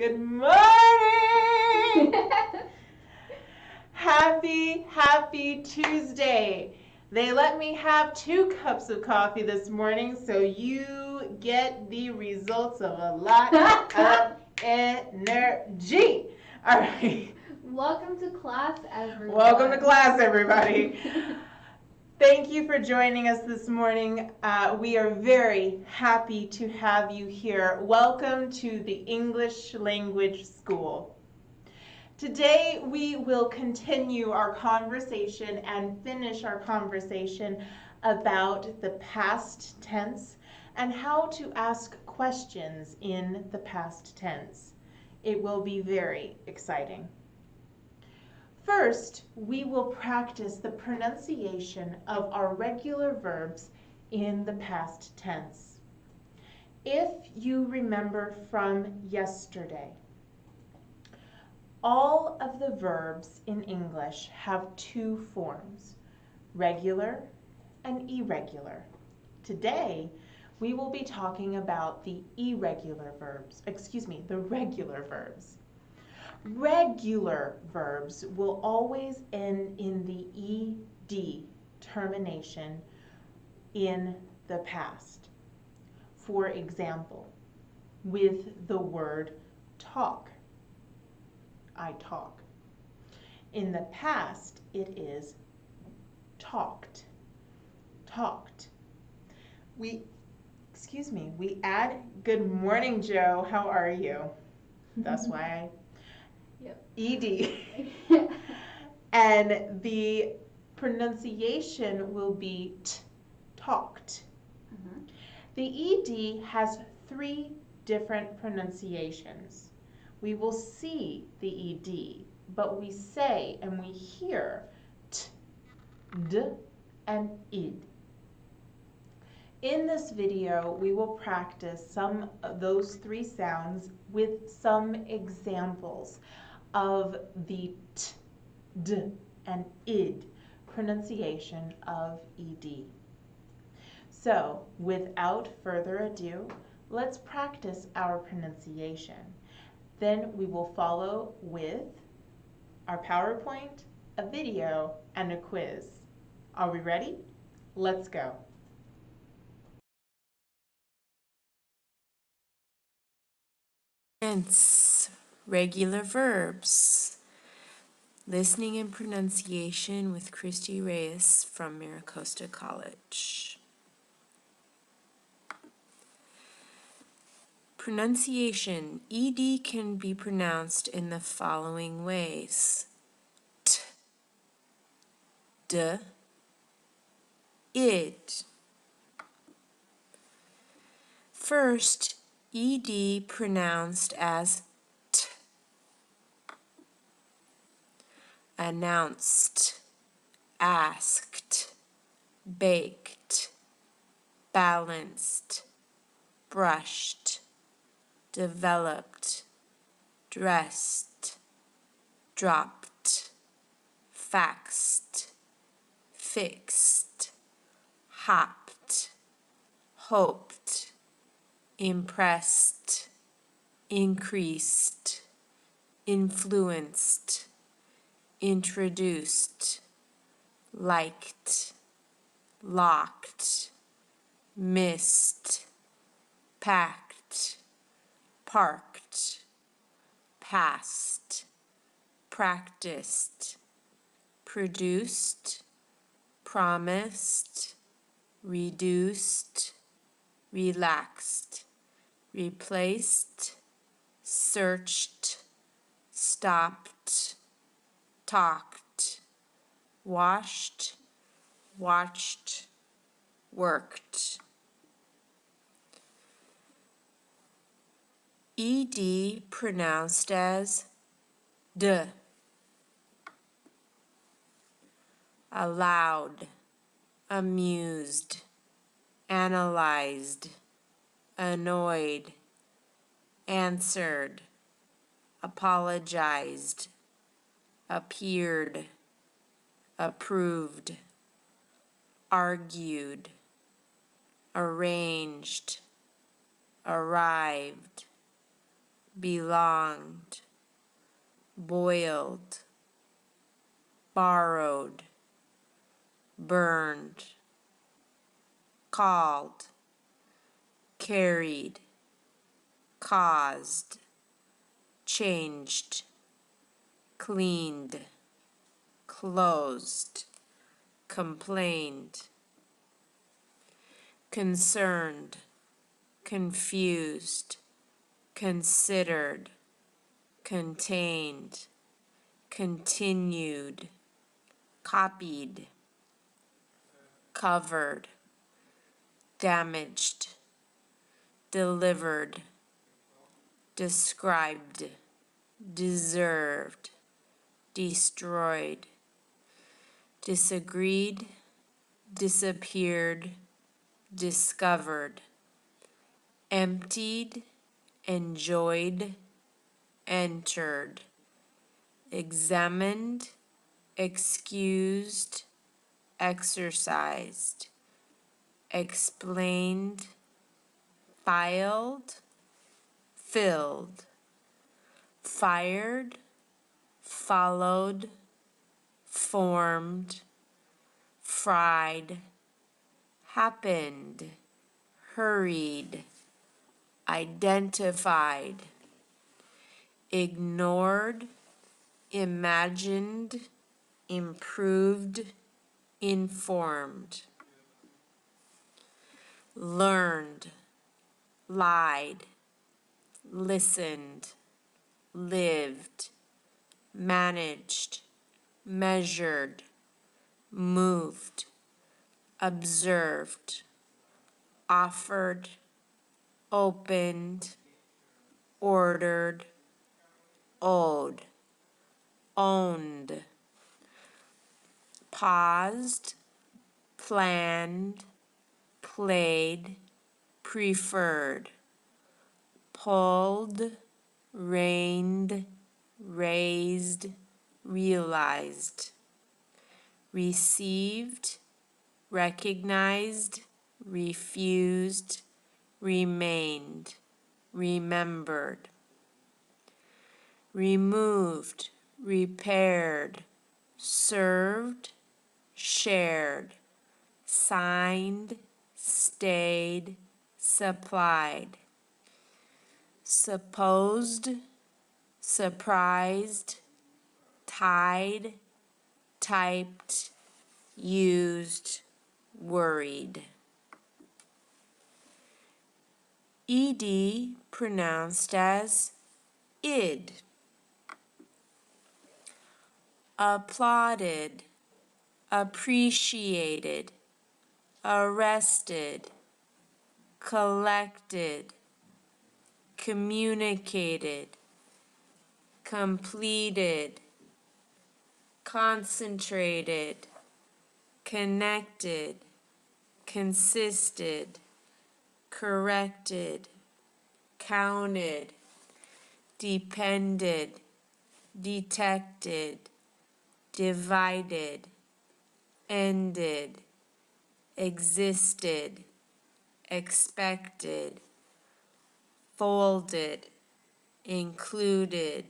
Good morning! Happy Tuesday. They let me have 2 cups of coffee this morning, so you get the results of a lot of energy. All right. Welcome to class, everyone. Welcome to class, everybody. Thank you for joining us this morning. We are very happy to have you here. Welcome to the English Language School. Today we will continue our conversation and finish our conversation about the past tense and how to ask questions in the past tense. It will be very exciting. First, we will practice the pronunciation of our regular verbs in the past tense. If you remember from yesterday, all of the verbs in English have 2 forms, regular and irregular. Today, we will be talking about the regular verbs. Regular verbs will always end in the ed termination in the past. For example, with the word talk. I talk. In the past, it is talked. Talked. We add good morning, Joe. How are you? That's why ED. And the pronunciation will be talked. The ED has 3 different pronunciations. We will see the ED, but we say and we hear t, d, and id. In this video, we will practice some of those 3 sounds with some examples of the t, d, and id pronunciation of ED. So, without further ado, let's practice our pronunciation. Then we will follow with our PowerPoint, a video, and a quiz. Are we ready? Let's go. Tense, regular verbs. Listening and pronunciation with Christy Reyes from Miracosta College. Pronunciation. ED can be pronounced in the following ways. T, d, id. First, ED pronounced as t. Announced, asked, baked, balanced, brushed, developed, dressed, dropped, faxed, fixed, hopped, hoped, impressed, increased, influenced, introduced, liked, locked, missed, packed, parked, passed, practiced, produced, promised, reduced, relaxed, replaced, searched, stopped, talked, washed, watched, worked. ED pronounced as d. Allowed, amused, analyzed, annoyed, answered, apologized, appeared, approved, argued, arranged, arrived, belonged, boiled, borrowed, burned, called, carried, caused, changed, cleaned, closed, complained, concerned, confused, considered, contained, continued, copied, covered, damaged, delivered, described, deserved, destroyed, disagreed, disappeared, discovered, emptied, enjoyed, entered, examined, excused, exercised, explained, filed, filled, fired, followed, formed, fried, happened, hurried, identified, ignored, imagined, improved, informed, learned, lied, listened, lived, managed, measured, moved, observed, offered, opened, ordered, owed, owned, paused, planned, played, preferred, pulled, reigned, raised, realized, received, recognized, refused, remained, remembered, removed, repaired, served, shared, signed, stayed, supplied, supposed, surprised, tied, typed, used, worried. ED pronounced as id. Applauded, appreciated, arrested, collected, communicated, completed, concentrated, connected, consisted, corrected, counted, depended, detected, divided, ended, existed, expected, folded, included,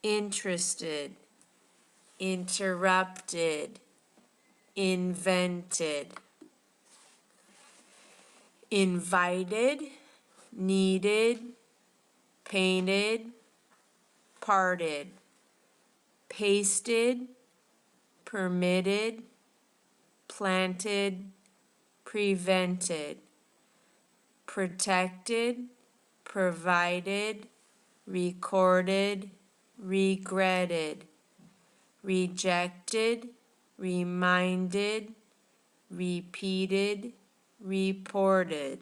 interested, interrupted, invented, invited, needed, painted, parted, pasted, permitted, planted, prevented, protected, provided, recorded, regretted, rejected, reminded, repeated, reported,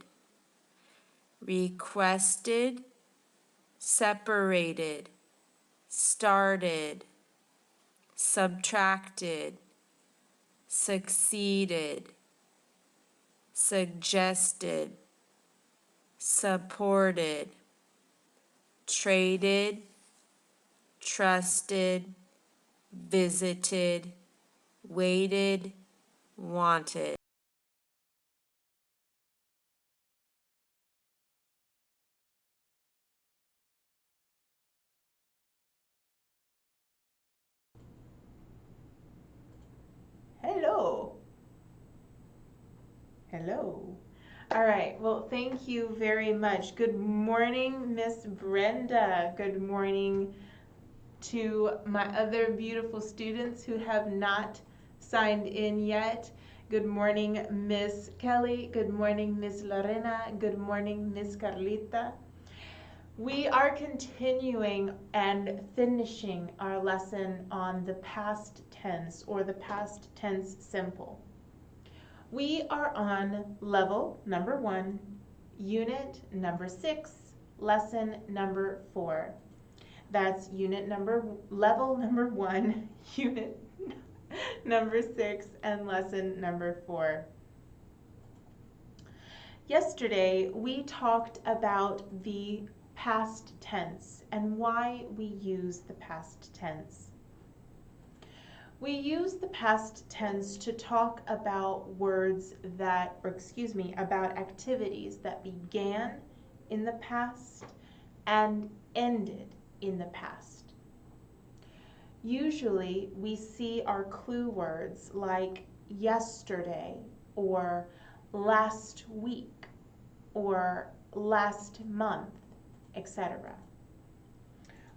requested, separated, started, subtracted, succeeded, suggested, supported, traded, trusted, visited, waited, wanted. Hello. All right, well, thank you very much. Good morning, Miss Brenda. Good morning to my other beautiful students who have not signed in yet. Good morning, Miss Kelly. Good morning, Miss Lorena. Good morning, Miss Carlita. We are continuing and finishing our lesson on the past tense or the past tense simple. We are on level number 1, unit number 6, lesson number 4. That's level number 1, unit number 6, and lesson number 4. Yesterday, we talked about the past tense and why we use the past tense. We use the past tense to talk about about activities that began in the past and ended in the past. Usually, we see our clue words like yesterday or last week or last month, etc.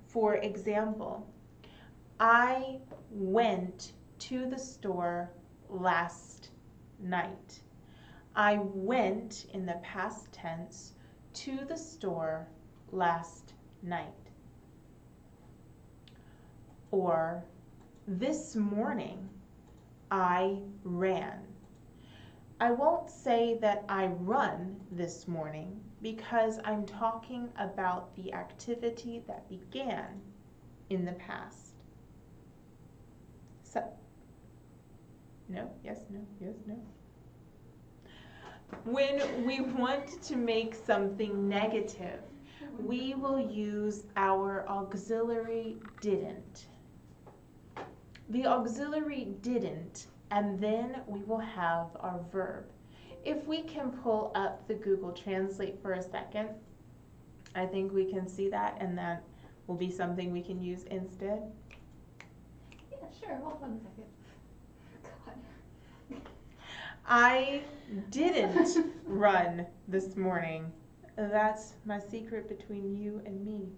For example, I went to the store last night. I went, in the past tense, to the store last night. Or, this morning, I ran. I won't say that I run this morning because I'm talking about the activity that began in the past. So, no, yes, no, yes, no. When we want to make something negative, we will use our auxiliary didn't. The auxiliary didn't, and then we will have our verb. If we can pull up the Google Translate for a second, I think we can see that, and that will be something we can use instead. Yeah, sure. Hold on a second. God. I didn't run this morning. That's my secret between you and me.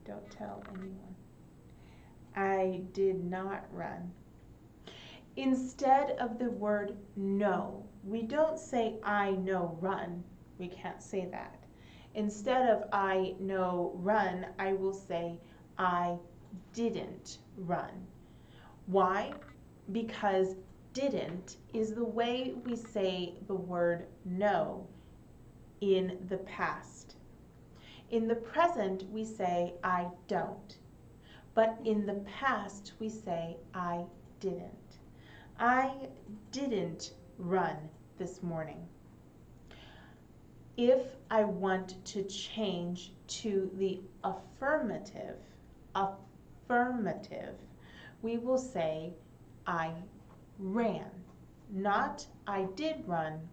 Don't tell anyone. I did not run. Instead of the word no, we don't say I know run. We can't say that. Instead of I know run, I will say I didn't run. Why? Because didn't is the way we say the word no in the past. In the present, we say I don't. But in the past, we say I didn't. I didn't run this morning. If I want to change to the affirmative, we will say I ran. Not I did run,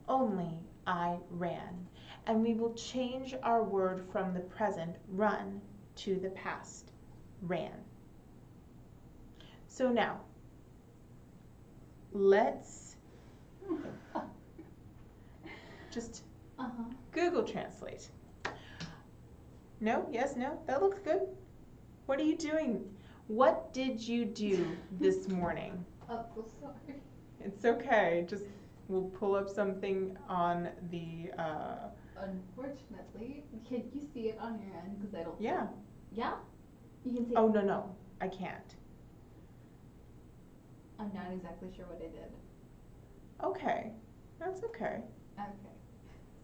only I ran. And we will change our word from the present, run, to the past, ran. So now, let's just Google Translate. No? Yes? No? That looks good. What are you doing? What did you do this morning? Oh, so sorry. It's okay. Just we'll pull up something on the. Unfortunately, can you see it on your end? Because I don't. Yeah. Yeah? You can see Oh, it. no. I can't. I'm not exactly sure what I did. Okay. That's okay. Okay.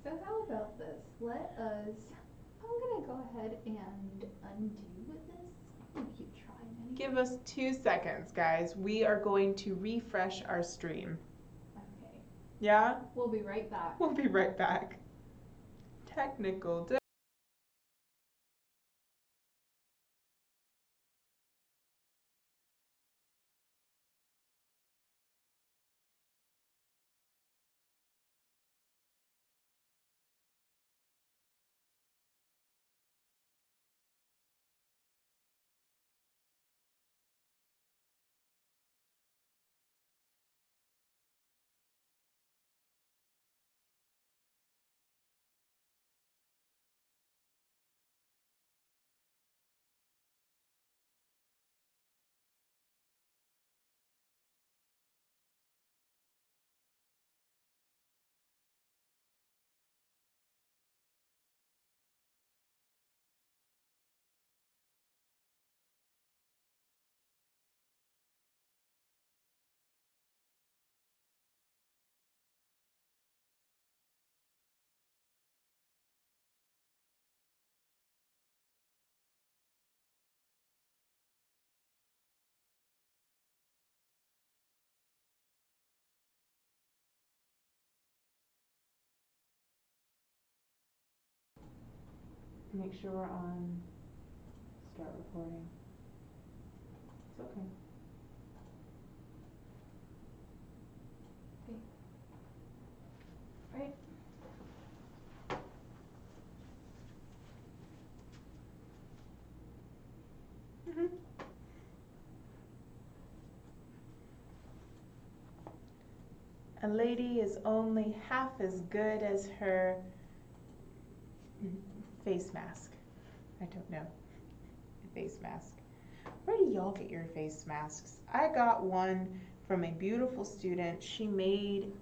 So how about this? I'm gonna go ahead and undo this. I'm gonna keep trying anyway. Give us 2 seconds, guys. We are going to refresh our stream. Okay. Yeah? We'll be right back. We'll be right back. Technical Make sure we're on start recording. It's okay. Right. Mhm. A lady is only half as good as her face mask. I don't know. A face mask. Where do y'all get your face masks? I got one from a beautiful student. She made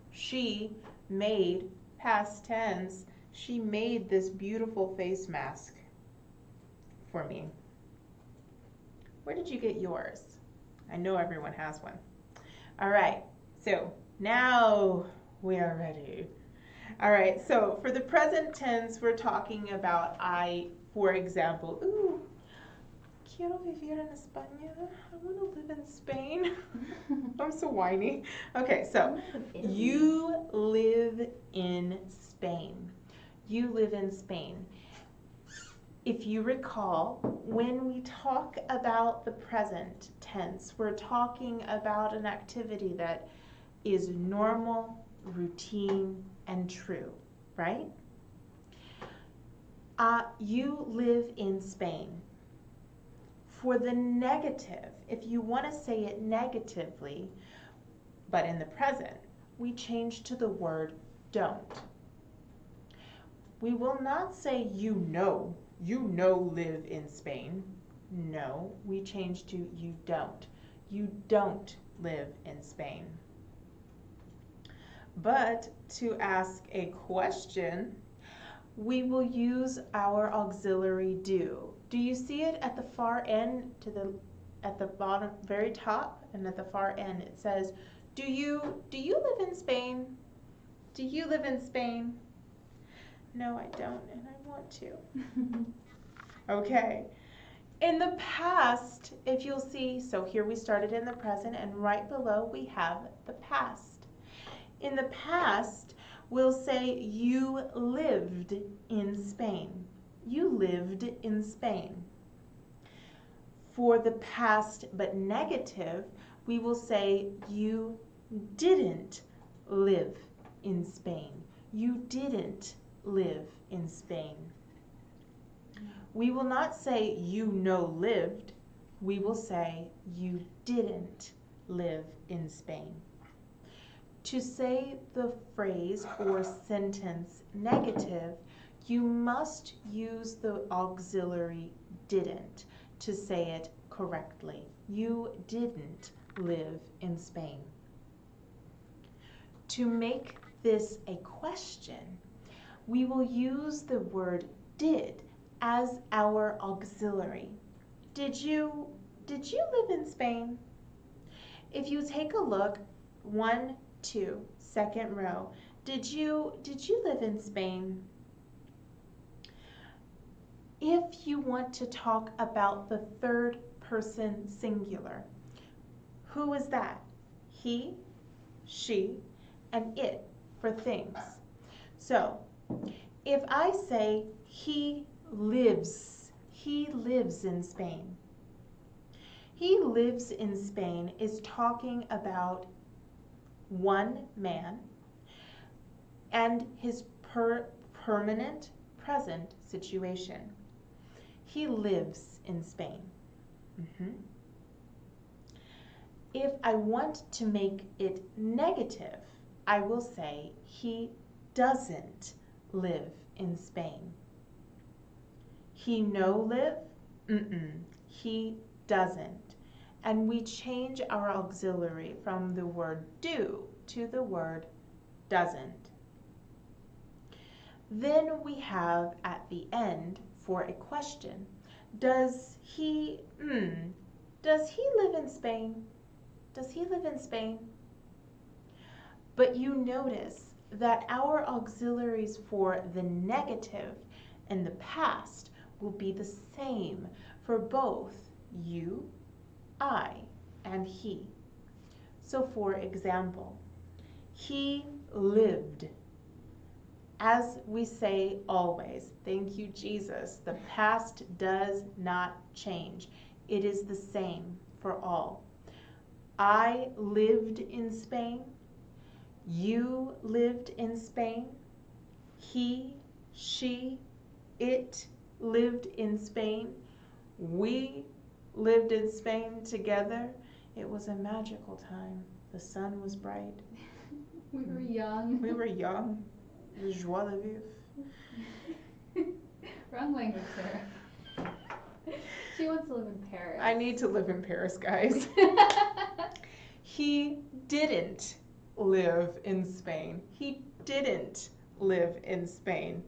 past tense. She made this beautiful face mask for me. Where did you get yours? I know everyone has one. All right, so now we are ready. All right, so for the present tense, we're talking about for example, quiero vivir en España. I want to live in Spain. I'm so whiny. Okay, so you live in Spain. You live in Spain. If you recall, when we talk about the present tense, we're talking about an activity that is normal, routine, and true, right? You live in Spain. For the negative, if you want to say it negatively, but in the present, we change to the word don't. We will not say you know live in Spain. No, we change to you don't. You don't live in Spain. But to ask a question, we will use our auxiliary do. Do you see it at the far end, at the bottom, very top, and at the far end it says, do you live in Spain? Do you live in Spain? No, I don't, and I want to. Okay. In the past, if you'll see, so here we started in the present, and right below we have the past. In the past, we'll say you lived in Spain. You lived in Spain. For the past but negative, we will say you didn't live in Spain. You didn't live in Spain. We will not say you lived. We will say you didn't live in Spain. To say the phrase or sentence negative, you must use the auxiliary didn't to say it correctly. You didn't live in Spain. To make this a question, we will use the word did as our auxiliary. Did you live in Spain? If you take a look, 1, 2, second row, did you live in Spain? If you want to talk about the third person singular, who is that? He, she, and it for things. So, if I say he lives in Spain. He lives in Spain is talking about one man and his permanent present situation. He lives in Spain. If I want to make it negative, I will say he doesn't live in Spain. He no live? He doesn't. And we change our auxiliary from the word do to the word doesn't. Then we have at the end for a question, does he live in Spain? Does he live in Spain? But you notice that our auxiliaries for the negative and the past will be the same for both you, I, and he. So for example, he lived as we say always, thank you, Jesus, the past does not change. It is the same for all. I lived in Spain. You lived in Spain. He, she, it lived in Spain. We lived in Spain together. It was a magical time. The sun was bright. We were young. We were young. The joie de vivre. Wrong language, Sarah. She wants to live in Paris. I need to live in Paris, guys. He didn't live in Spain. He didn't live in Spain.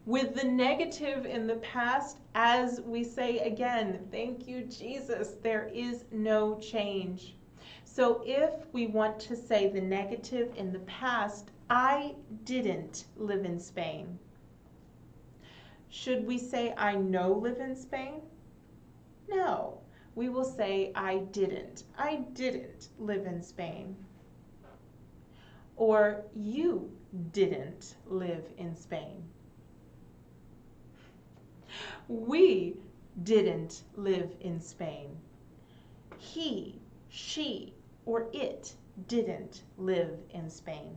With the negative in the past, as we say again, thank you, Jesus, there is no change. So if we want to say the negative in the past, I didn't live in Spain. Should we say I no live in Spain? No. We will say I didn't. I didn't live in Spain. Or you didn't live in Spain. We didn't live in Spain. He, she, or it didn't live in Spain.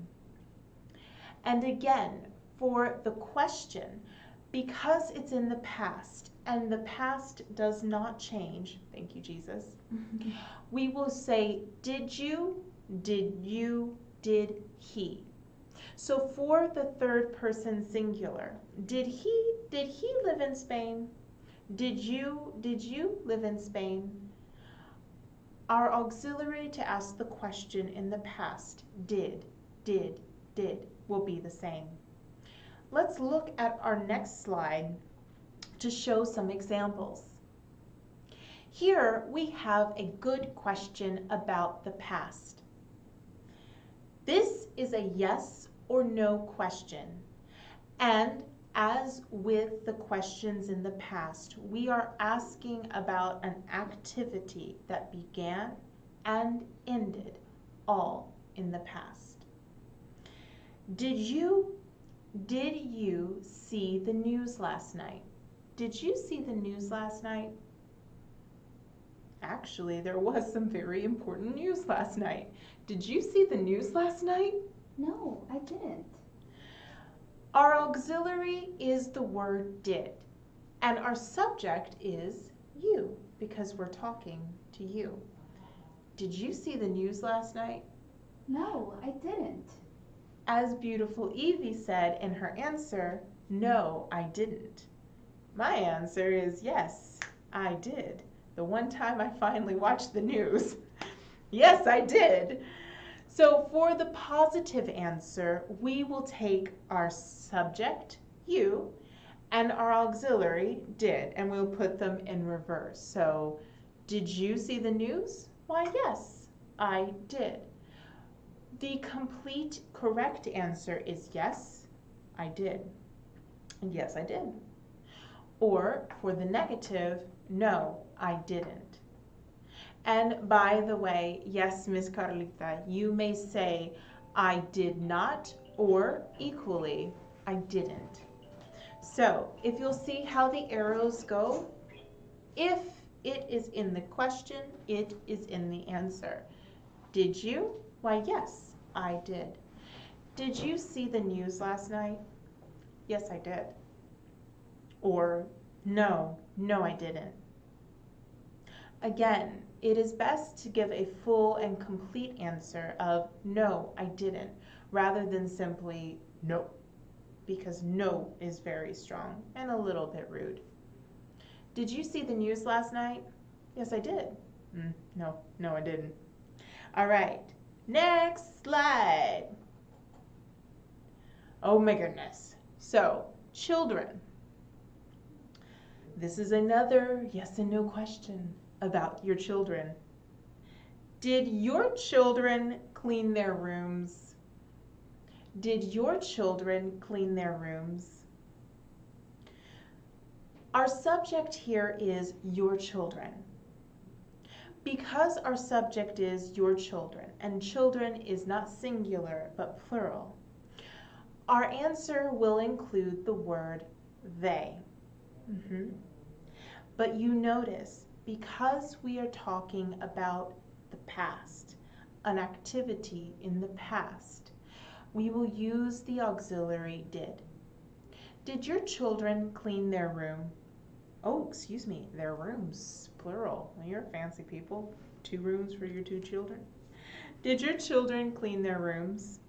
And again, for the question, because it's in the past and the past does not change, thank you, Jesus, we will say, did you, did he. So for the third person singular, did he live in Spain? Did you live in Spain? Our auxiliary to ask the question in the past, did, will be the same. Let's look at our next slide to show some examples. Here we have a good question about the past. This is a yes or no question, and as with the questions in the past, we are asking about an activity that began and ended all in the past. Did you see the news last night? Did you see the news last night? Actually, there was some very important news last night. Did you see the news last night? No, I didn't. Our auxiliary is the word did, and our subject is you, because we're talking to you. Did you see the news last night? No, I didn't. As beautiful Evie said in her answer, no, I didn't. My answer is yes, I did. The one time I finally watched the news. Yes, I did. So for the positive answer, we will take our subject, you, and our auxiliary, did, and we'll put them in reverse. So, did you see the news? Why, yes, I did. The complete correct answer is yes, I did. And yes, I did. Or for the negative, no, I didn't. And by the way, yes, Miss Carlita, you may say, I did not, or equally, I didn't. So if you'll see how the arrows go, if it is in the question, it is in the answer. Did you? Why, yes, I did. Did you see the news last night? Yes, I did. Or no, I didn't. Again, it is best to give a full and complete answer of no, I didn't, rather than simply no, because no is very strong and a little bit rude. Did you see the news last night? Yes, I did. No, I didn't. All right, next slide. Oh my goodness. So, children. This is another yes and no question about your children. Did your children clean their rooms? Did your children clean their rooms? Our subject here is your children. Because our subject is your children, and children is not singular but plural, our answer will include the word they. But you notice, because we are talking about the past, an activity in the past, we will use the auxiliary did. Did your children clean their room? Oh, excuse me, their rooms, plural. You're fancy people. 2 rooms for your 2 children. Did your children clean their rooms?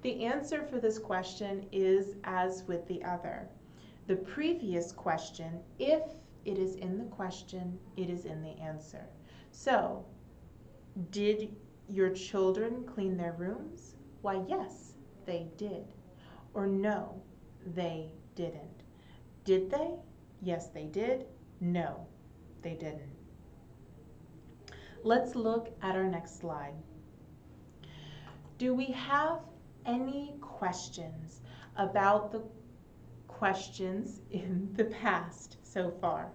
The answer for this question is as with the other. The previous question, if it is in the question, it is in the answer. So, did your children clean their rooms? Why, yes, they did. Or no, they didn't. Did they? Yes, they did. No, they didn't. Let's look at our next slide. Do we have any questions about the questions in the past so far?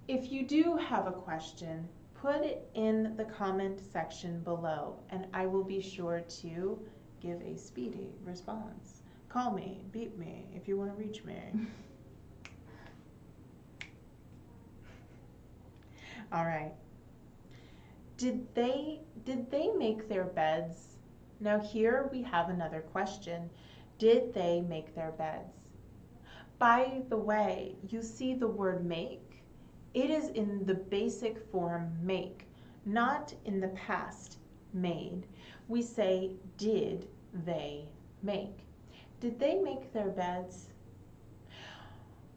If you do have a question, put it in the comment section below and I will be sure to give a speedy response. Call me, beep me if you want to reach me. All right. Did they make their beds? Now here we have another question. Did they make their beds? By the way, you see the word make? It is in the basic form make, not in the past made. We say did they make? Did they make their beds?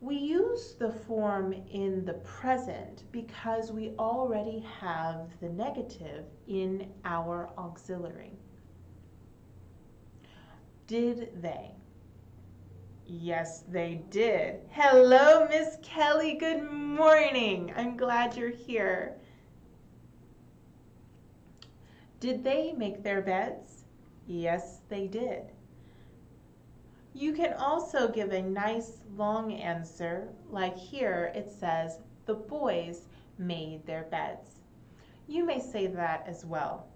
We use the form in the present because we already have the negative in our auxiliary. Did they? Yes, they did. Hello, Miss Kelly. Good morning. I'm glad you're here. Did they make their beds? Yes, they did. You can also give a nice long answer, like here it says, the boys made their beds. You may say that as well.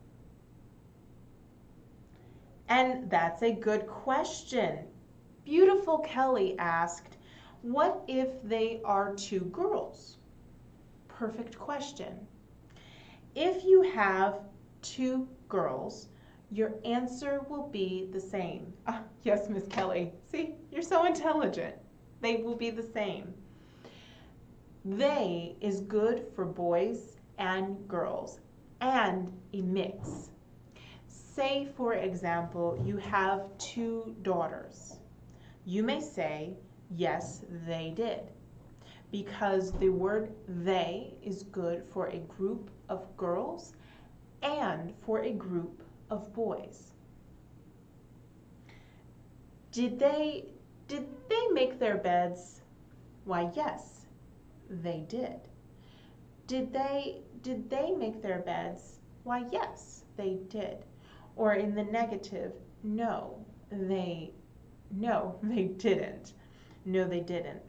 And that's a good question. Beautiful Kelly asked, what if they are 2 girls? Perfect question. If you have 2 girls, your answer will be the same. Yes, Miss Kelly. See, you're so intelligent. They will be the same. They is good for boys and girls and a mix. Say, for example, you have 2 daughters. You may say, yes, they did, because the word they is good for a group of girls and for a group of boys. Did they make their beds? Why, yes, they did. Did they make their beds? Why, yes, they did. Or in the negative, no, they didn't. No, they didn't.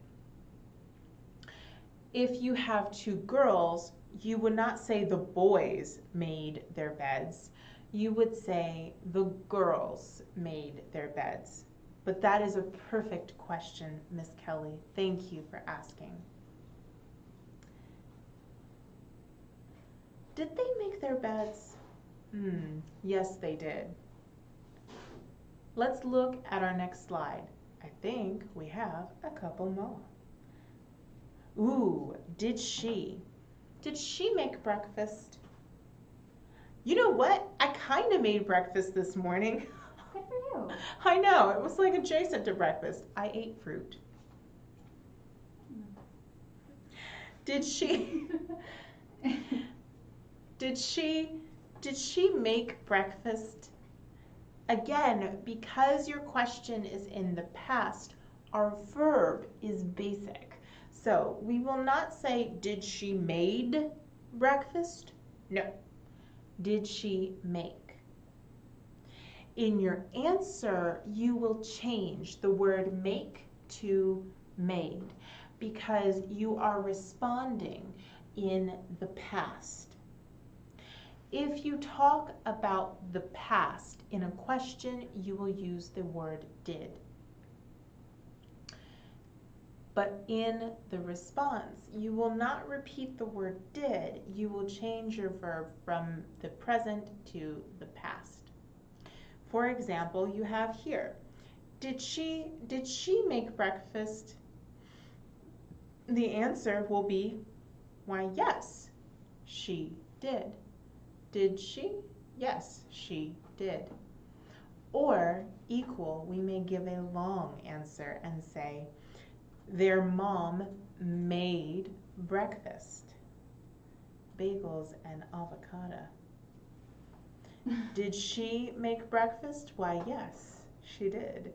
If you have 2 girls, you would not say the boys made their beds. You would say the girls made their beds. But that is a perfect question, Miss Kelly. Thank you for asking. Did they make their beds? Yes, they did. Let's look at our next slide. I think we have a couple more. Ooh, did she make breakfast? You know what? I kind of made breakfast this morning. Good for you. I know, it was like adjacent to breakfast. I ate fruit. Did she make breakfast? Again, because your question is in the past, our verb is basic. So we will not say, did she made breakfast? No. Did she make? In your answer, you will change the word make to made because you are responding in the past. If you talk about the past in a question, you will use the word did. But in the response, you will not repeat the word did. You will change your verb from the present to the past. For example, you have here, did she make breakfast? The answer will be, why, yes, she did. Did she? Yes, she did. Or equal, we may give a long answer and say, their mom made breakfast. Bagels and avocado. Did she make breakfast? Why, yes, she did.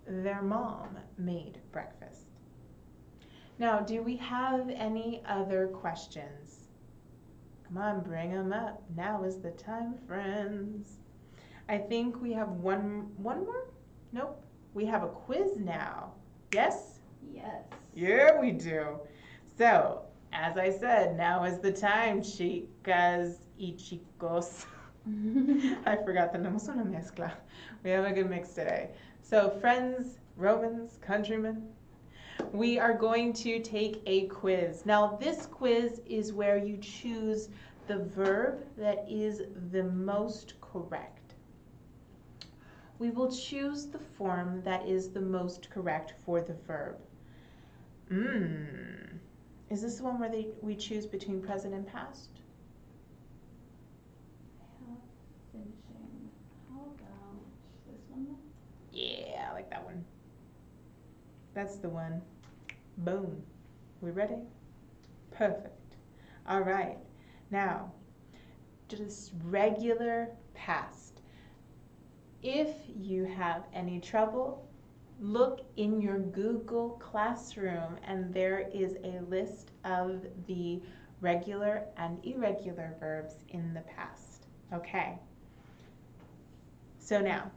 Their mom made breakfast. Now, do we have any other questions? Come on, bring them up. Now is the time, friends. I think we have one more? Nope. We have a quiz now. Yes? Yes. Yeah, we do. So, as I said, now is the time, chicas y chicos. I forgot that tenemos una mezcla. We have a good mix today. So, friends, Romans, countrymen, we are going to take a quiz. Now, this quiz is where you choose the verb that is the most correct. We will choose the form that is the most correct for the verb. Is this the one where we choose between present and past? Finishing. How about this one? Yeah, I like that one. That's the one. Boom. We ready? Perfect. All right. Now, just regular past. If you have any trouble, look in your Google Classroom and there is a list of the regular and irregular verbs in the past. Okay. So now,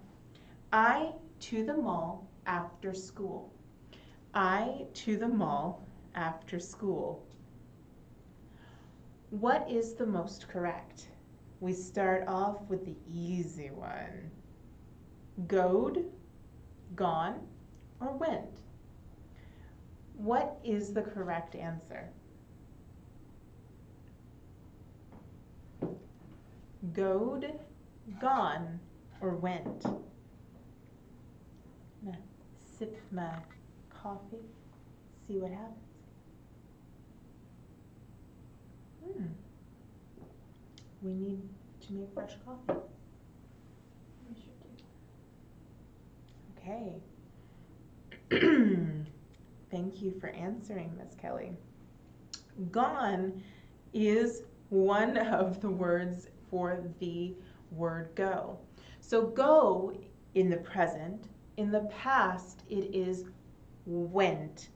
I to the mall after school. I to the mall after school. What is the most correct? We start off with the easy one. Goed, gone, or went? What is the correct answer? Goed, gone, or went? Now, sip my coffee, see what happens. We need to make fresh coffee. We should do. Okay. Thank you for answering, Miss Kelly. Gone is one of the words for the word go. So go in the present, in the past it is went.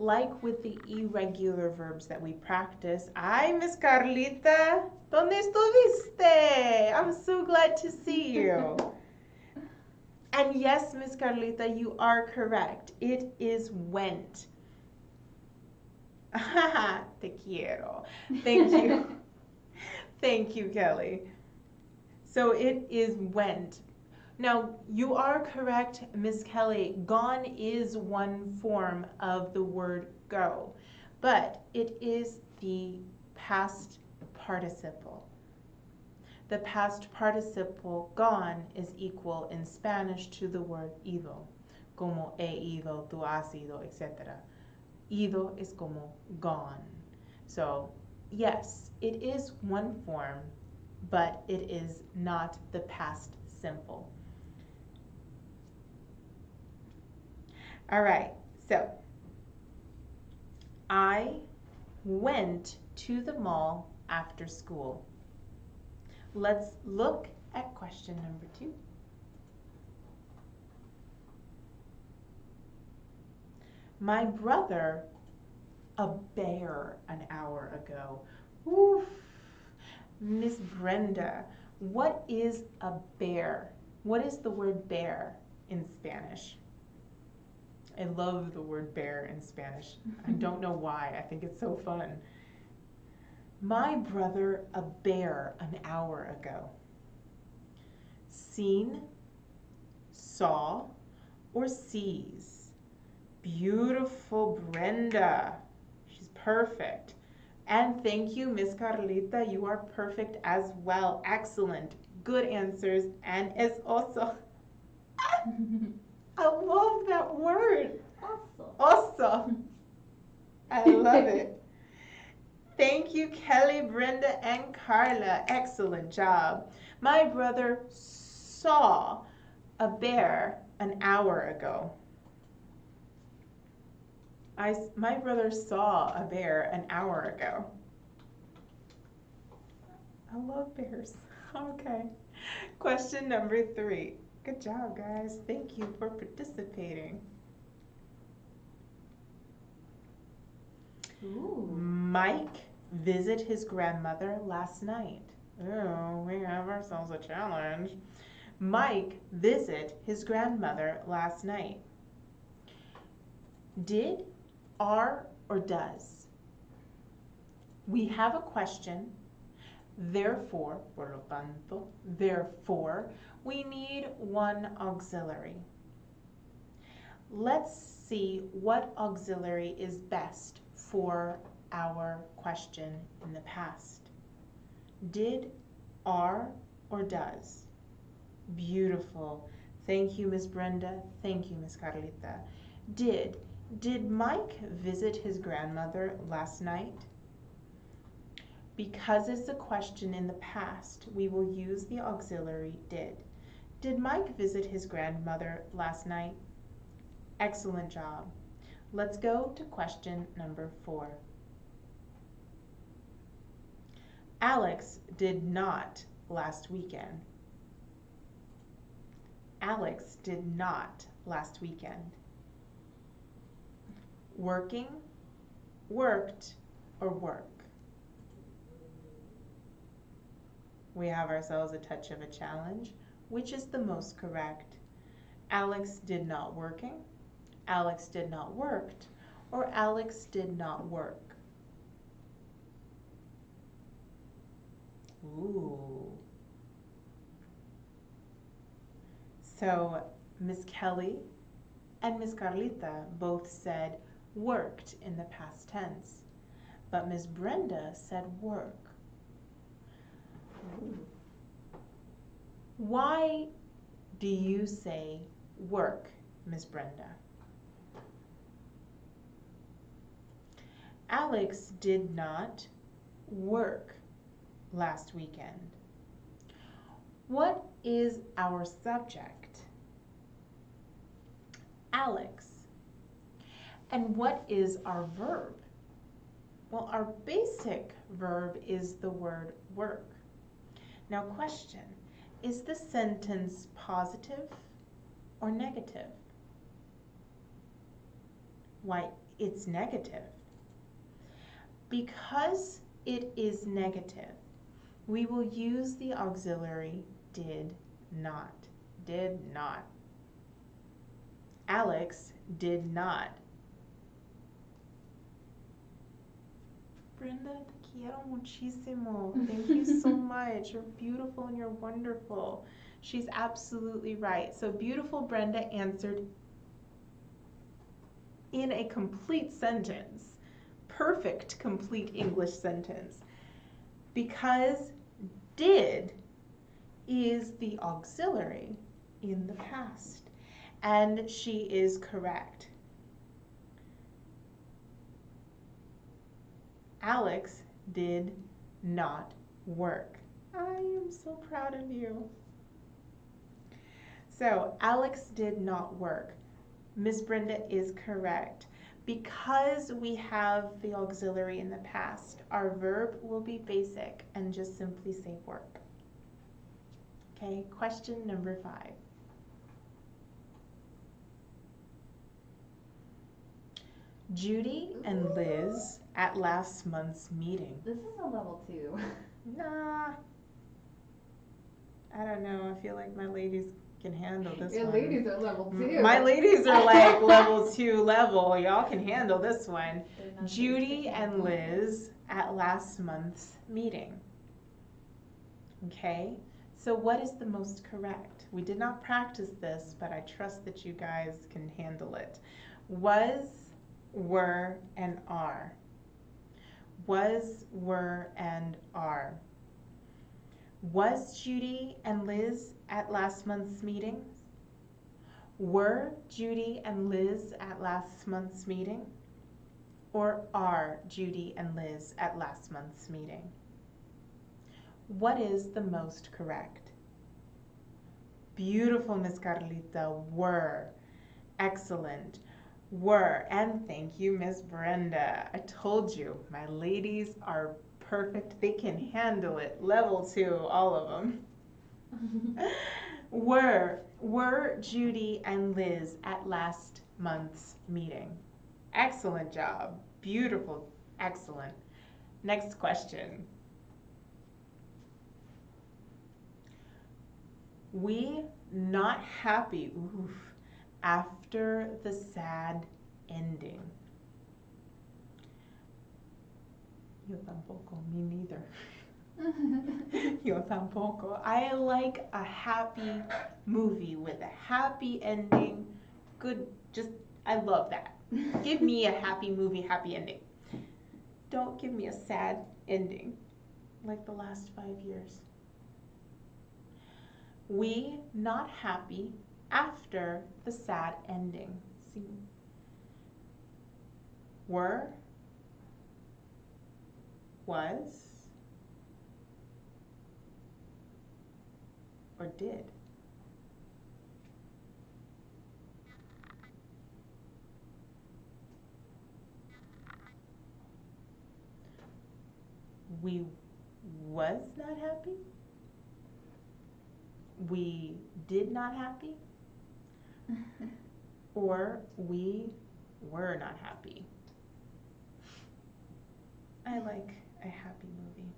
Like with the irregular verbs that we practice. Ay, Miss Carlita, ¿dónde estuviste? I'm so glad to see you. And yes, Miss Carlita, you are correct. It is went. Te quiero. Thank you. Thank you, Kelly. So it is went. Now, you are correct, Miss Kelly. Gone is one form of the word go, but it is the past participle. The past participle gone is equal in Spanish to the word ido, como he ido, tú has ido, etc. Ido is como gone. So, yes, it is one form, but it is not the past simple. All right, so I went to the mall after school. Let's look at question number 2. My brother a bear an hour ago. Oof. Miss Brenda, what is a bear? What is the word bear in Spanish? I love the word bear in Spanish. I don't know why. I think it's so fun. My brother a bear an hour ago. Seen, saw, or sees. Beautiful Brenda. She's perfect. And thank you, Miss Carlita. You are perfect as well. Excellent. Good answers. And es also. I love that word. Awesome. Awesome. I love it. Thank you, Kelly, Brenda, and Carla. Excellent job. My brother saw a bear an hour ago. My brother saw a bear an hour ago. I love bears. Okay. Question number 3. Good job, guys. Thank you for participating. Ooh. Mike visited his grandmother last night. Oh, we have ourselves a challenge. Mike visited his grandmother last night. Did, are, or does? We have a question. Therefore, por lo tanto, therefore, we need one auxiliary. Let's see what auxiliary is best for our question in the past. Did, are, or does? Beautiful. Thank you, Miss Brenda. Thank you, Miss Carlita. Did Mike visit his grandmother last night? Because it's a question in the past, we will use the auxiliary did. Did Mike visit his grandmother last night? Excellent job. Let's go to question number 4. Alex did not last weekend. Alex did not last weekend. Working, worked, or work? We have ourselves a touch of a challenge. Which is the most correct? Alex did not working, Alex did not worked, or Alex did not work? Ooh. So Miss Kelly and Miss Carlita both said worked in the past tense, but Miss Brenda said work. Why do you say work, Miss Brenda? Alex did not work last weekend. What is our subject? Alex. And what is our verb? Well, our basic verb is the word work. Now, question, is the sentence positive or negative? Why, it's negative. Because it is negative, we will use the auxiliary did not. Did not. Alex did not. Brenda, te quiero muchísimo. Thank you so much. You're beautiful and you're wonderful. She's absolutely right. So beautiful Brenda answered in a complete sentence. Perfect complete English sentence. Because did is the auxiliary in the past. And she is correct. Alex did not work. I am so proud of you. So Alex did not work. Miss Brenda is correct. Because we have the auxiliary in the past, our verb will be basic and just simply say work. Okay, question number 5. Judy and Liz at last month's meeting. This is a level 2. Nah. I don't know. I feel like my ladies can handle this Your one. ladies are level 2. My ladies are like level 2 level. Y'all can handle this one. They're not Judy used to and handling Liz at last month's meeting. Okay, so what is the most correct? We did not practice this, but I trust that you guys can handle it. Was, were, and are. Was, were, and are. Was Judy and Liz at last month's meeting? Were Judy and Liz at last month's meeting? Or are Judy and Liz at last month's meeting? What is the most correct? Beautiful, Miss Carlita. Were. Excellent. Were. And thank you, Miss Brenda. I told you, my ladies are perfect. They can handle it. Level 2, all of them. Were Judy and Liz at last month's meeting? Excellent job. Beautiful. Excellent. Next question. We not happy after the sad ending. Yo tampoco, me neither. Yo tampoco. I like a happy movie with a happy ending. Good, just, I love that. Give me a happy movie, happy ending. Don't give me a sad ending like the last 5 years. We not happy after the sad ending. See? Were, was, or did. We was not happy? We did not happy? Or we were not happy? I like a happy movie.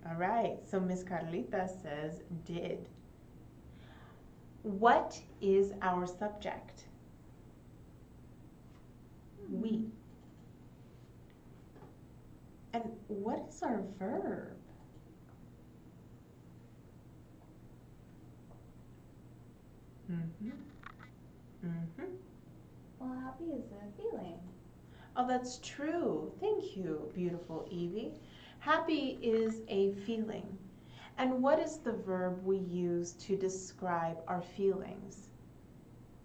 All right, so Miss Carlita says did. What is our subject? We. And what is our verb? Well, happy is a feeling. Oh, that's true. Thank you, beautiful Evie. Happy is a feeling. And what is the verb we use to describe our feelings?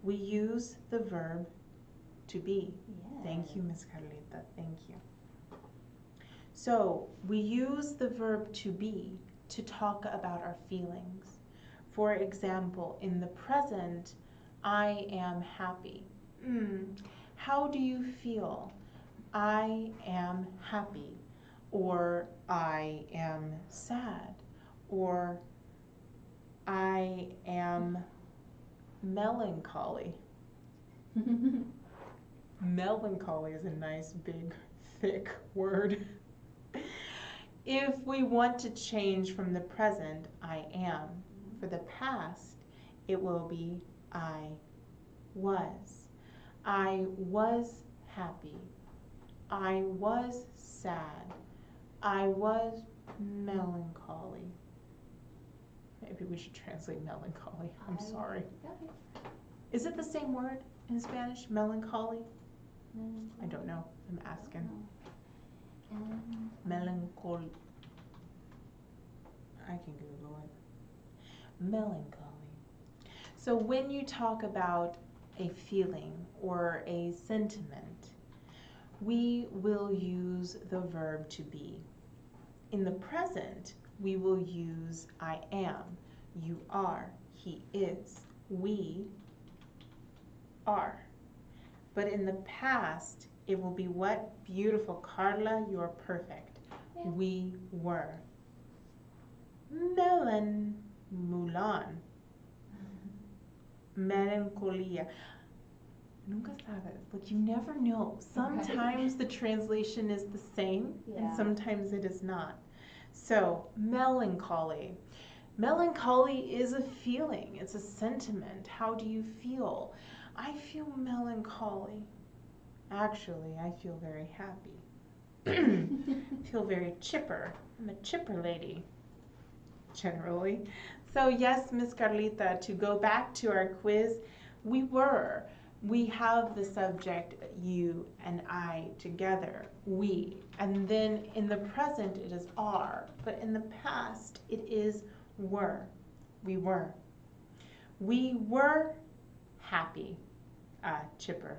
We use the verb to be. Yeah. Thank you, Miss Carlita. Thank you. So we use the verb to be to talk about our feelings. For example, in the present, I am happy. How do you feel? I am happy. Or I am sad. Or I am melancholy. Melancholy is a nice, big, thick word. If we want to change from the present, I am. For the past, it will be I was. I was happy. I was sad. I was melancholy. Maybe we should translate melancholy. I'm sorry. Okay. Is it the same word in Spanish, melancholy? I don't know. I'm asking. Melancholy. I can Google it. Melancholy. So when you talk about a feeling or a sentiment, we will use the verb to be. In the present, we will use I am, you are, he is, we are. But in the past, it will be what? Beautiful Carla, you're perfect. Yeah. We were. Mulan. Melancholia. Nunca sabes. Like, you never know. Sometimes the translation is the same, and Yeah. sometimes it is not. So, melancholy. Melancholy is a feeling, it's a sentiment. How do you feel? I feel melancholy. Actually, I feel very happy. Feel very chipper. I'm a chipper lady, generally. So yes, Miss Carlita, to go back to our quiz, we have the subject you and I together, we. And then in the present it is are, but in the past it is were. We were. We were happy. Chipper.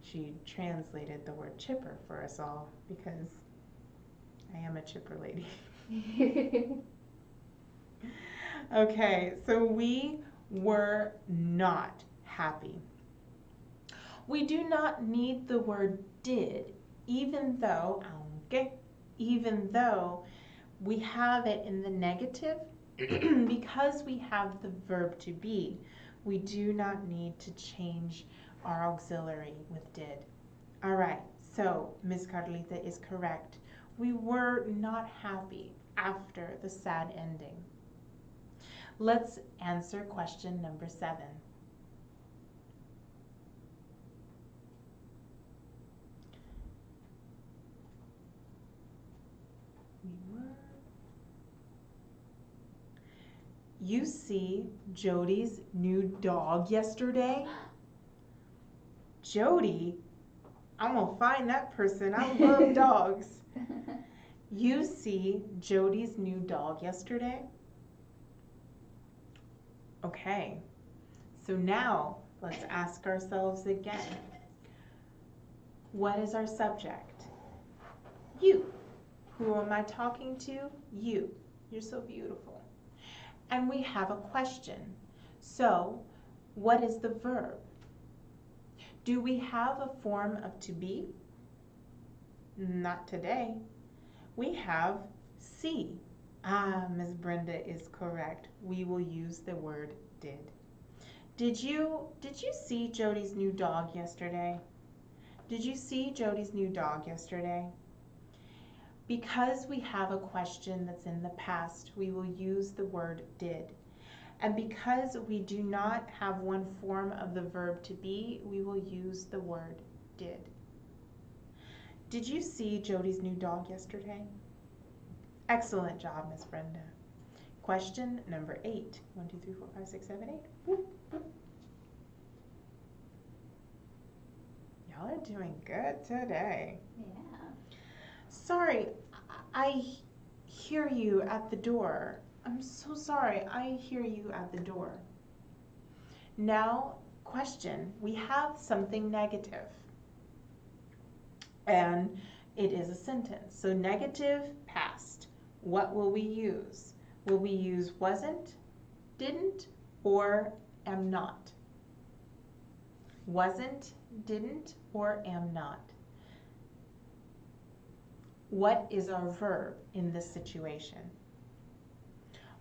She translated the word chipper for us all because I am a chipper lady. Okay, so we were not happy. We do not need the word did, even though, aunque, even though we have it in the negative, because we have the verb to be, we do not need to change our auxiliary with did. All right, so Ms. Carlita is correct. We were not happy after the sad ending. Let's answer question number 7. We were. You see Jody's new dog yesterday? Jody? I'm gonna find that person. I love dogs. You see Jody's new dog yesterday? Okay, so now let's ask ourselves again. What is our subject? You. Who am I talking to? You. You're so beautiful. And we have a question. So, what is the verb? Do we have a form of to be? Not today. We have see. Ms. Brenda is correct. We will use the word did. Did you see Jody's new dog yesterday? Did you see Jody's new dog yesterday? Because we have a question that's in the past, we will use the word did. And because we do not have one form of the verb to be, we will use the word did. Did you see Jody's new dog yesterday? Excellent job, Miss Brenda. Question number 8. 1, 2, 3, 4, 5, 6, 7, 8. Boop, boop. Y'all are doing good today. Yeah. Sorry, I hear you at the door. I'm so sorry, I hear you at the door. Now, question. We have something negative. And it is a sentence. So negative, past. What will we use? Will we use wasn't, didn't, or am not? Wasn't, didn't, or am not? What is our verb in this situation?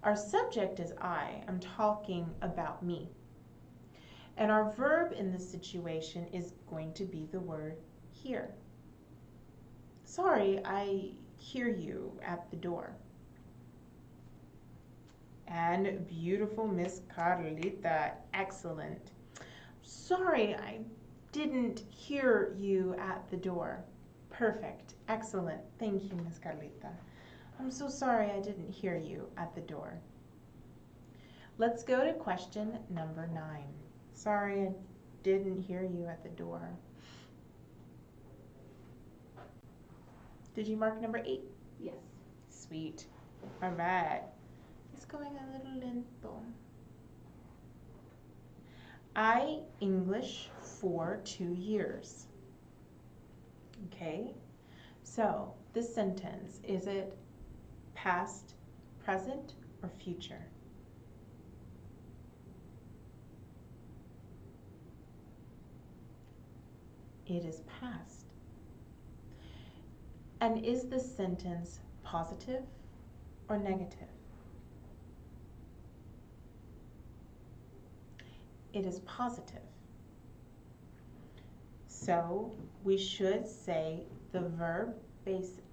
Our subject is I. I'm talking about me. And our verb in this situation is going to be the word hear. Sorry, I hear you at the door. And beautiful Miss Carlita, excellent. Sorry, I didn't hear you at the door. Perfect, excellent. Thank you, Miss Carlita. I'm so sorry I didn't hear you at the door. Let's go to question number 9. Sorry I didn't hear you at the door. Did you mark number 8? Yes. Sweet. All right. It's going a little lento. I English for 2 years. Okay, so this sentence, is it past, present, or future? It is past. And is this sentence positive or negative? It is positive. So we should say the verb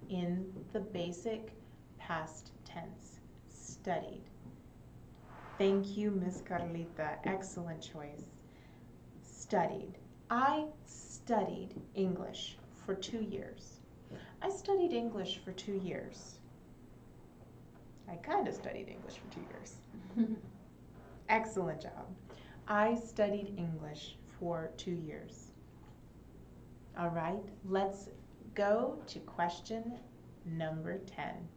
in the basic past tense. studied. Thank you, Miss Carlita. Excellent choice. Studied. I studied English for 2 years. I studied English for 2 years. I kind of studied English for 2 years. Excellent job. I studied English for 2 years. All right, let's go to question number 10.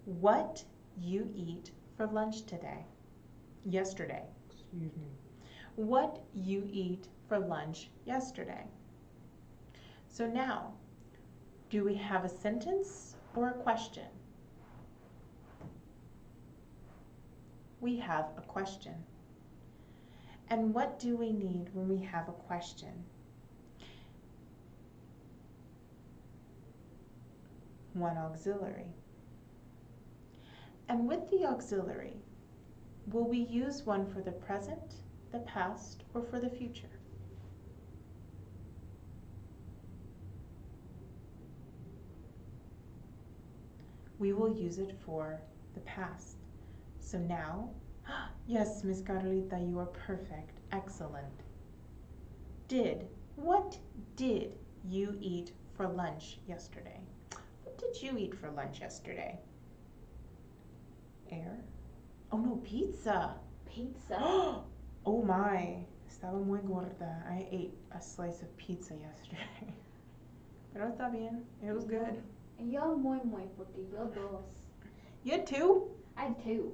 What you eat for lunch today? Yesterday, excuse me. What you eat for lunch yesterday? So now, do we have a sentence or a question? We have a question. And what do we need when we have a question? One auxiliary. And with the auxiliary, will we use one for the present, the past, or for the future? We will use it for the past. So now, yes, Miss Carlita, you are perfect. Excellent. What did you eat for lunch yesterday? What did you eat for lunch yesterday? Air? Oh no, pizza. Pizza. Oh my, estaba muy gorda. I ate a slice of pizza yesterday. Pero está bien, it was good. Yo muy porque yo dos. You had 2? I had 2.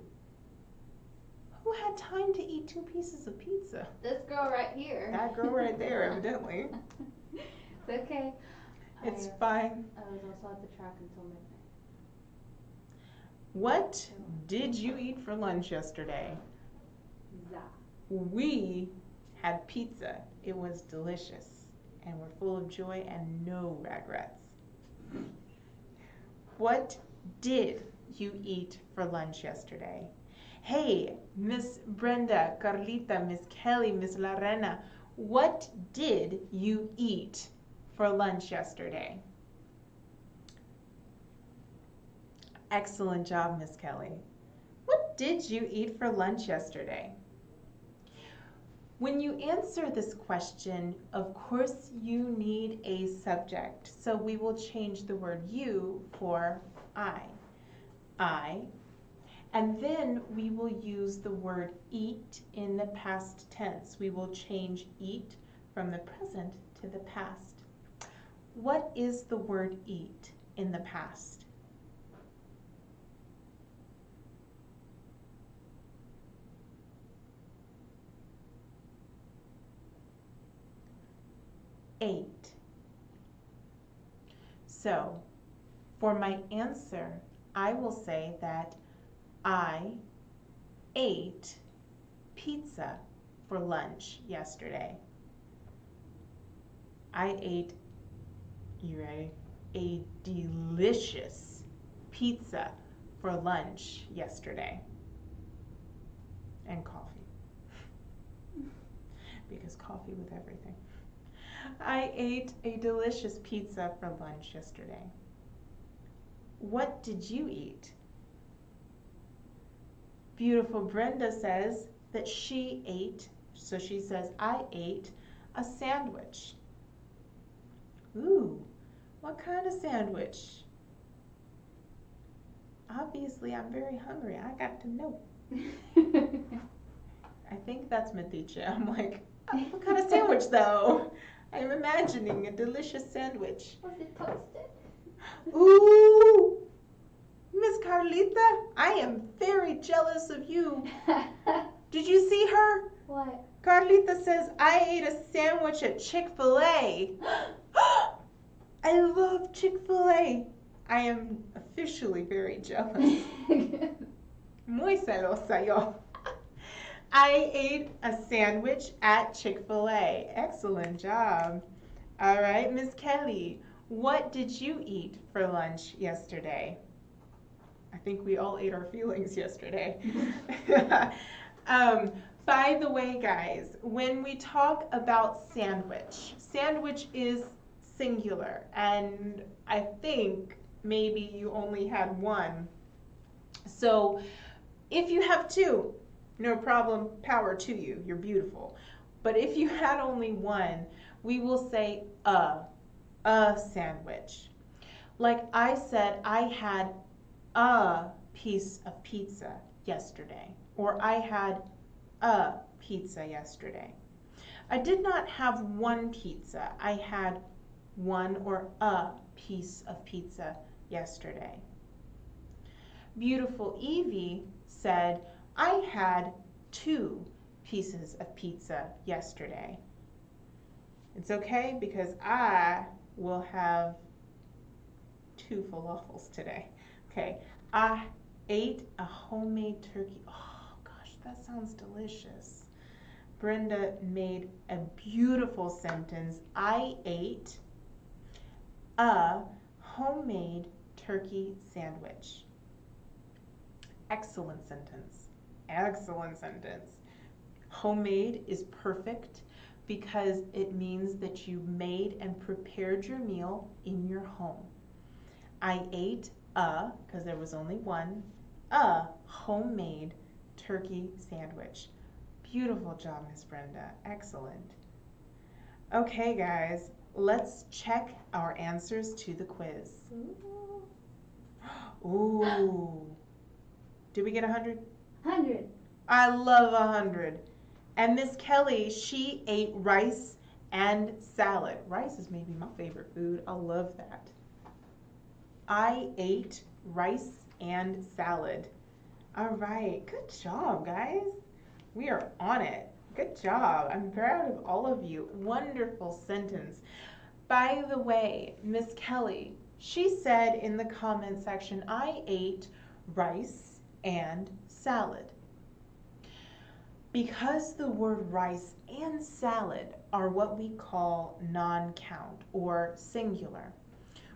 Who had time to eat 2 pieces of pizza? This girl right here. That girl right there, evidently. It's okay. It's fine. I was also at the track until midnight. What did you eat for lunch yesterday? Za. We had pizza. It was delicious. And we're full of joy and no regrets. What did you eat for lunch yesterday? Hey, Miss Brenda, Carlita, Miss Kelly, Miss Lorena, what did you eat for lunch yesterday? Excellent job, Miss Kelly. What did you eat for lunch yesterday? When you answer this question, of course you need a subject. So we will change the word you for I. I. And then we will use the word eat in the past tense. We will change eat from the present to the past. What is the word eat in the past? Ate. So, for my answer, I will say that I ate pizza for lunch yesterday. I ate, you ready? A delicious pizza for lunch yesterday. And coffee. Because coffee with everything. I ate a delicious pizza for lunch yesterday. What did you eat? Beautiful Brenda says that she ate, so she says, I ate a sandwich. Ooh, what kind of sandwich? Obviously, I'm very hungry. I got to know. I think that's Metiche. I'm like, oh, what kind of sandwich though? I'm imagining a delicious sandwich. Was it toasted? Ooh, Miss Carlita, I am very jealous of you. Did you see her? What? Carlita says, I ate a sandwich at Chick-fil-A. I love Chick-fil-A. I am officially very jealous. Muy celosa yo. I ate a sandwich at Chick-fil-A. Excellent job. All right, Miss Kelly, what did you eat for lunch yesterday? I think we all ate our feelings yesterday. By the way, guys, when we talk about sandwich, sandwich is singular, and I think maybe you only had one. So if you have two, no problem, power to you, you're beautiful. But if you had only one, we will say a sandwich. Like I said, I had a piece of pizza yesterday, or I had a pizza yesterday. I did not have one pizza. I had one or a piece of pizza yesterday. Beautiful Evie said, I had 2 pieces of pizza yesterday. It's okay because I will have 2 falafels today. Okay, I ate a homemade turkey. Oh gosh, that sounds delicious. Brenda made a beautiful sentence. I ate a homemade turkey sandwich. Excellent sentence. Excellent sentence. Homemade is perfect because it means that you made and prepared your meal in your home. I ate because there was only one, a homemade turkey sandwich. Beautiful job, Miss Brenda. Excellent. Okay, guys, let's check our answers to the quiz. Ooh. Did we get 100? 100. I love 100. And Miss Kelly, she ate rice and salad. Rice is maybe my favorite food. I love that. I ate rice and salad. All right, good job, guys. We are on it. Good job. I'm proud of all of you. Wonderful sentence. By the way, Miss Kelly, she said in the comment section, I ate rice and salad. Because the word rice and salad are what we call non-count or singular,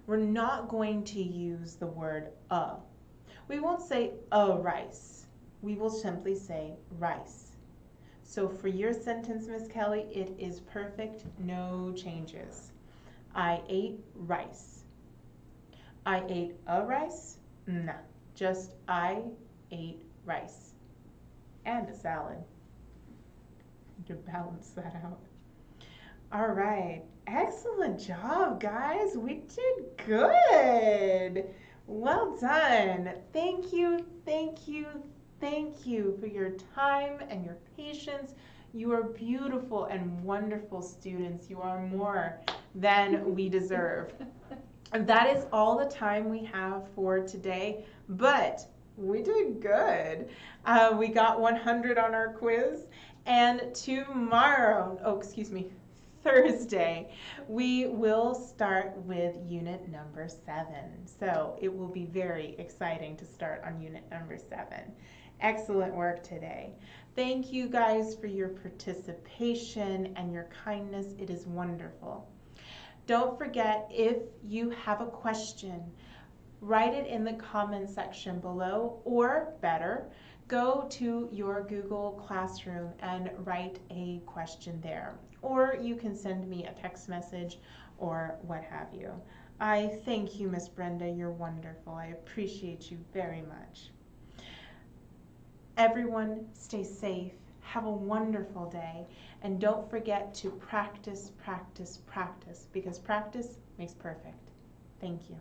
we're not going to use the word a. We won't say a rice. We will simply say rice. So for your sentence, Miss Kelly, it is perfect, no changes. I ate rice. I ate a rice? Nah, just I ate rice and a salad to balance that out. All right, excellent job, guys. We did good. Well done. Thank you, thank you, thank you for your time and your patience. You are beautiful and wonderful students. You are more than we deserve. And that is all the time we have for today, but we did good. We got 100 on our quiz, and tomorrow, Thursday, we will start with unit number 7. So it will be very exciting to start on unit number 7. Excellent work today. Thank you guys for your participation and your kindness. It is wonderful. Don't forget, if you have a question, write it in the comment section below, or better, go to your Google Classroom and write a question there. Or you can send me a text message or what have you. I thank you, Miss Brenda. You're wonderful. I appreciate you very much. Everyone, stay safe. Have a wonderful day. And don't forget to practice, practice, practice, because practice makes perfect. Thank you.